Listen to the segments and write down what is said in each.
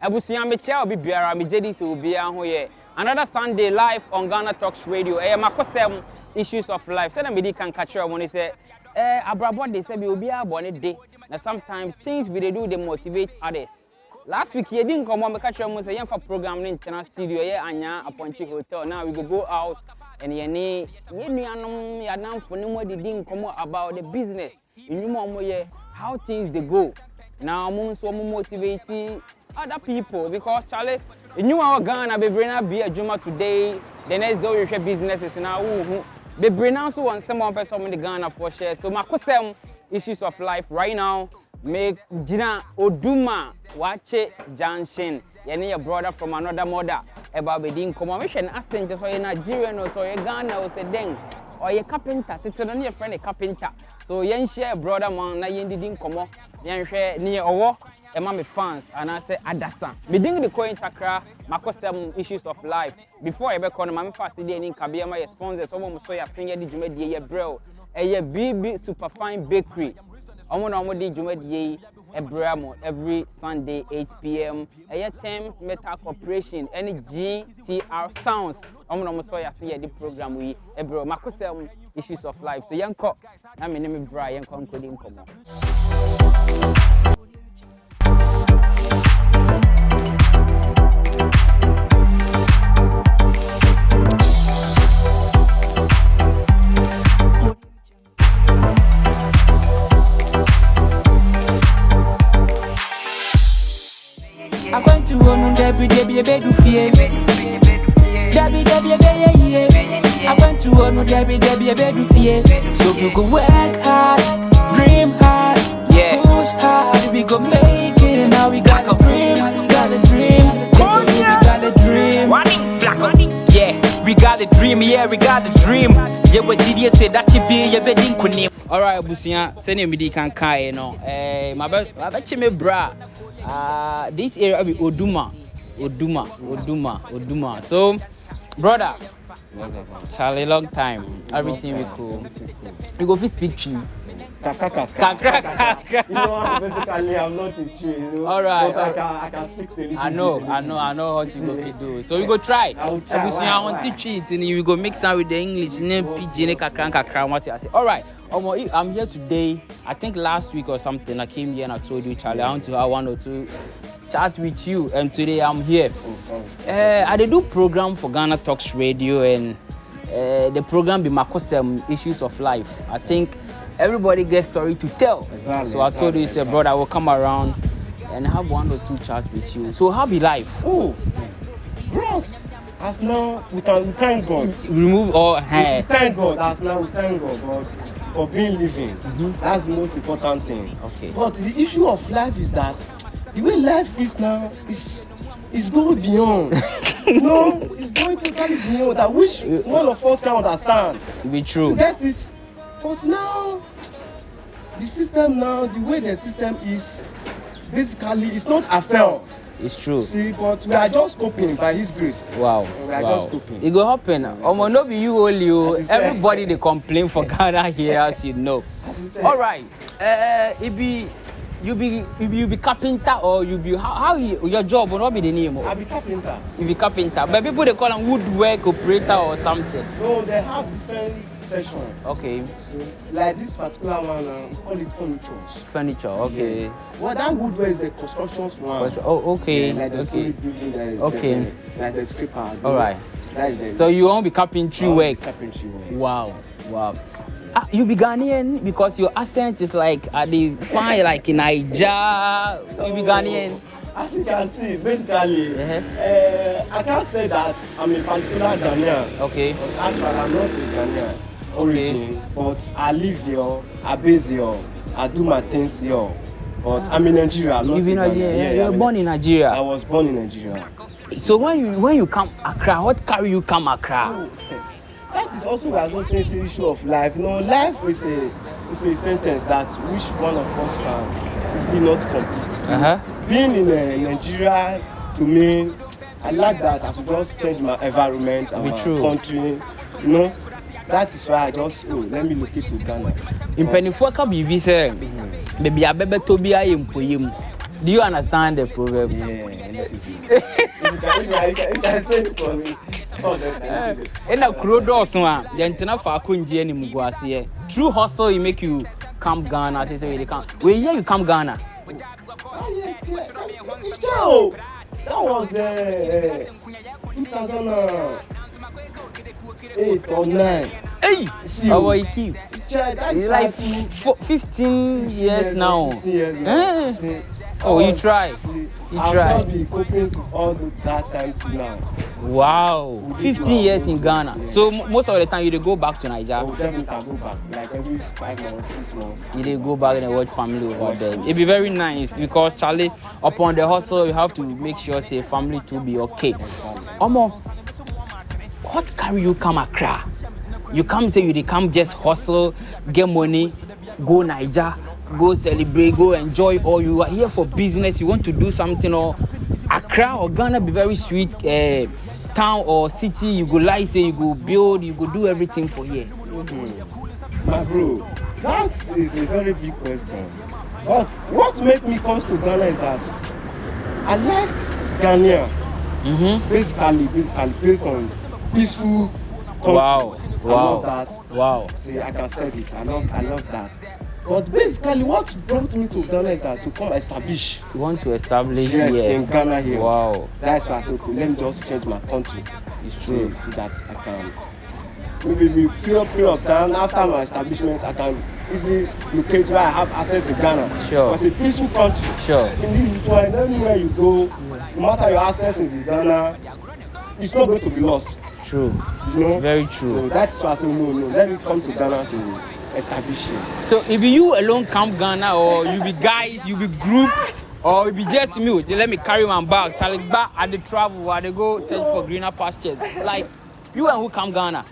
Ebusuya me chia obi biara me jedi se obi an ho ye. Another Sunday live on Ghana Talks Radio. Makosem issues of life. Say na me di kan catch you when say abrabo dey say be obi abone dey. Na sometimes things we dey do they motivate others. Last week you didn't come on me catch you say yen for program in international studio ye anya Aponchi Hotel. Now we go out and ye nuanom ya namfo ne mo didn't come about the business. You know ye how things they go. Now mo so motivate other people because Charlie, you are Ghana be bring up be a Juma today, the next day we share businesses now be bring out so someone person in the Ghana for share. So makosem issues of life right now make Jina Oduma Wache Junction. You your brother from another mother about bedin commission asking just for Nigerian or so Ghana or say deng or your carpenter to your friend a carpenter. So yen share brother man na yen didn't come up yen share near owo me fans and I say adasa me ding the coin takra makosem issues of life before I be call me fast dey in kabia my sponsors some so ya sing di djumadi ye bro e BB Superfine Bakery omo na omo di djumadi e bramo every Sunday 8 p.m. Thames Metal Corporation any GTR Sounds omo na omo so ya sing di program we e bro makosem issues of life so yanko na me name bra yanko nkodi nkomo. I went to one Debbie bedu fie. Debbie I went to one Debbie bedu fie. So we go work hard, dream hard, push hard. We go make it. Now we got a dream, got a dream. We got a dream. Yeah, we got a dream. Yeah, we got a dream. Yeah, what did you say that you be? You be din kunim. All right, Busia, send me di kan kai no. My bet me bra. This area be Oduma. So, brother, Charlie, long time. Everything we cool. You go fit speak tree. Basically, I'm not a tree, you know. All right. But I can speak to I know what you go fit do. So we go try. I will try. I want to treat and you go mix am with the English name PG kakran what you say. All right. I'm here today. I think last week or something I came here and I told you, Charlie, I want to have one or two chat with you, and today I'm here. I do program for Ghana Talks Radio, and the program be Makosem Issues of Life. I think everybody gets story to tell. Exactly, so I told you, say, brother, I will come around and have one or two chats with you. So how be life? Oh, yes. As now we thank God. Remove all hair. We thank God. As now we thank God for being living. That's the most important thing. Okay. But the issue of life is that the way life is now is going beyond. No, it's going totally beyond that which one of us can understand. Be true. You get it? But now the system now, the way the system is, basically it's not a fair. It's true. See, but we are just coping by His grace. Wow. We are just coping. It go happen. No be you only. Everybody they complain for Ghana here, as you know. All right. You be carpenter or you be how your job will not be the name? I be carpenter. You be carpenter, but people they call them woodwork operator or something. No, they have different sessions. Okay. So, like this particular one, we call it furniture. Furniture. Okay. Yes. Well, that woodwork is the construction one. Oh, okay. Yeah, like the okay. Building, Okay. Like the scraper. All right. That is the. So you won't be carpentry work. Carpentry work. Wow. You be Ghanaian because your accent is like the fine like in Niger. You be Ghanaian. As you can see, basically, I can't say that I'm a particular Ghanaian. Okay. But actually, I'm not a Ghanaian origin, but I live here, I base here, I do my things here. But I'm in Nigeria. I'm not in Nigeria. Yeah, You're born in Nigeria. I was born in Nigeria. So when you come Accra, what carry you come Accra? That is also an issue of life. You know, life is a sentence that which one of us can easily not complete. Being in Nigeria, to me, I like that I should just change my environment and my country. You know, that is why I just let me locate to Ghana. In Pennyfuaka BB say, maybe I better to be a Do you understand the proverb? Yeah, you can say it for me. In a crew doors, one, the antenna for Kunji and Muguasi. True hustle, you make you come Ghana. I say, you come. Where you come Ghana? So, that was 2008 or 9. Hey, how are you keep? It's like 15 years now. 15 years now. See, oh, you try. I've not been coping since all that time to now. Wow, 15 years in Ghana. Yeah. So most of the time you dey go back to Nigeria. Oh, definitely can go back. Like every 5 months, 6 months. You dey go back and watch family over there. It be very nice because Charlie, upon the hustle, you have to make sure say family to be okay. Omo, what carry you come Accra? You come say you dey come just hustle, get money, go Nigeria, go celebrate, go enjoy, or you are here for business, you want to do something, or Accra or Ghana be very sweet town or city, you go like say you go build, you go do everything for here. My bro, that is a very big question. But what make me come to Ghana is that I like Ghanaian. Basically based on peaceful country. Wow. I love that. Wow. See, I can say it. I love that. But basically, what brought me to Ghana is that to come establish. You want to establish yes, here? in Ghana here. Wow. That's why I said, okay, let me just change my country. It's true. So that I can, maybe with period of time, after my establishment, I can easily locate where I have access to Ghana. Sure. It's a peaceful country. Sure. In this one, anywhere you go, no matter your access in Ghana, it's not going to be lost. True. You know? Very true. So that's why I said, no, let me come to Ghana to establish it. So if you alone come Ghana, or you be guys, you be group, or you be just me, they let me carry my bag, Charlie back at the travel, or they go search for greener pastures. Like you and who come Ghana?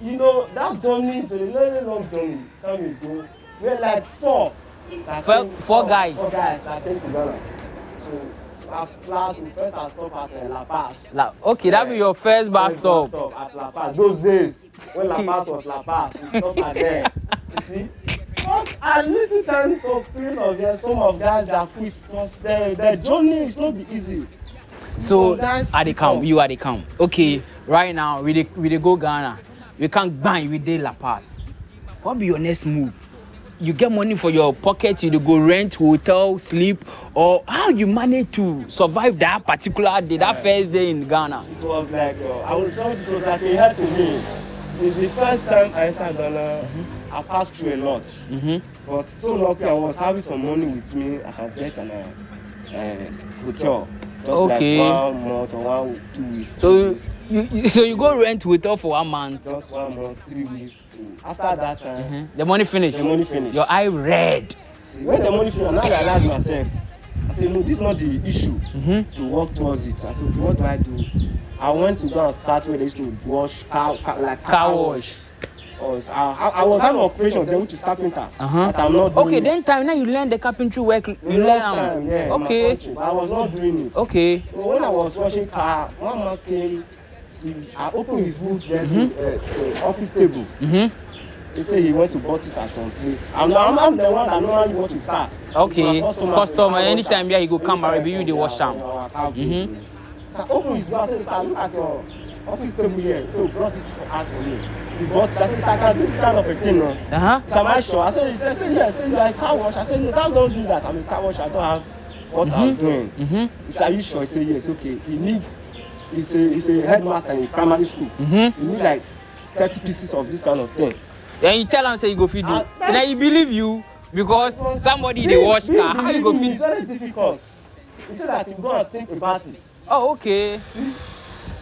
You know, that journey is a very long journey. Time ago, we're like four guys. Four guys that came to Ghana. So class, we first stop at La Paz. Okay, that be your first bus stop. At La Paz. Those days, when La Paz was La Paz, we stopped at there. You see? But at little times of period of years, some of guys that quit because their journey is not be easy. So at the camp, you at the camp. Okay, right now we dey go Ghana. We can't buy we dey La Paz. What be your next move? You get money for your pocket, you go rent hotel, sleep, or how you manage to survive that particular day, that first day in Ghana? It was like I would say it was like a help to me. The first time I entered Ghana, I passed through a lot. But so lucky I was having some money with me, I can get an hotel. Just like 1 month or 2 weeks. So you go rent hotel for 1 month? Just 1 month, 3 weeks. After that time, the money finished. Your eye red. See, when the money finished, I now realized myself. I said, no, this is not the issue to work towards it. I said, what do I do? I went to go and start where they used to wash car wash. I was having an occupation then, which is carpenter. But I'm not doing then time now you learn the carpentry work. You learn. Yeah, okay. I was not doing it. Okay. So when I was washing car, one man came. I opened his boot there to office table. He said he went to bought it at some place. I'm the one that normally watch his car. Okay. Customer anytime here he go come and review the wash am. So I opened his door. I said, "Sir, look at your office table here." So he brought it out for me. He bought it. I said, "Sir, I can do this kind of a thing, no?" So am I sure? I said, "He said yes." I said, "You are a car wash." I said, "No, that don't do that. I'm a car wash. I don't have what I'm doing." He said, "Are you sure?" He said, "Yes." Okay. He needs. He's a headmaster in primary school. He need like 30 pieces of this kind of thing. Then you tell him say you go feed you. Then he believe you because somebody they wash car. How you go feed? It's very difficult. He said that you go and think about it. Oh, okay. See?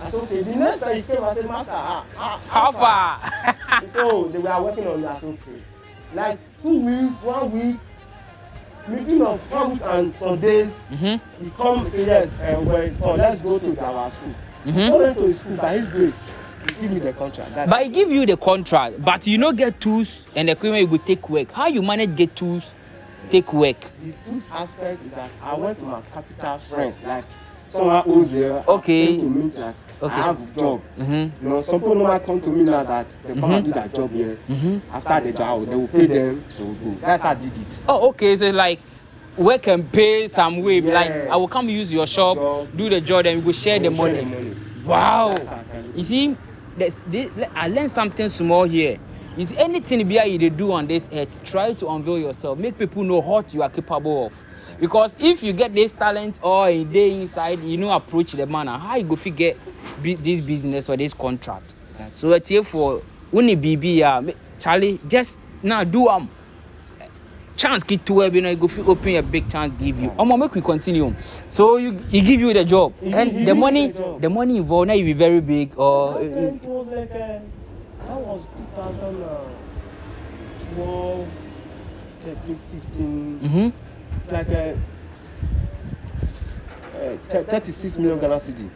I said, okay. The next time he came, I said, "Master, how far?" So they were working on that. Okay. Like 2 weeks, 1 week, between of 1 week and some days, he come and say, "Yes, let's go to our school." I went to his school by his grace. He give me the contract. But he give you the contract, but you no get tools and equipment you go take work. How you manage get tools, take work? The tools aspect is that I went to my capital friends, like someone owns here. Okay. To meet that I have a job. You know, some people normally come to me now that they come and do that job here. After the job, they will pay them. They will go. That's how I did it. Oh, okay. So like work and pay some way. Yeah. Like I will come use your shop, do the job, and we will share the money. Wow. You see, I learned something small here. Is anything you do on this earth, try to unveil yourself. Make people know what you are capable of. Because if you get this talent or a day inside, approach the man, how you go figure this business or this contract. So it's here for only BB, Charlie, just now do chance get to where you go open a big chance give you. Make we continue. So he give you the job and the money involved now you be very big or it was like that was 2012, 13, 15. Like 36 million Ghana cedi.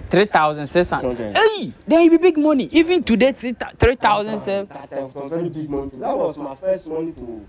3,600. Hey, then it be big money. Even today, 3,000. That was very big money. That was my first money to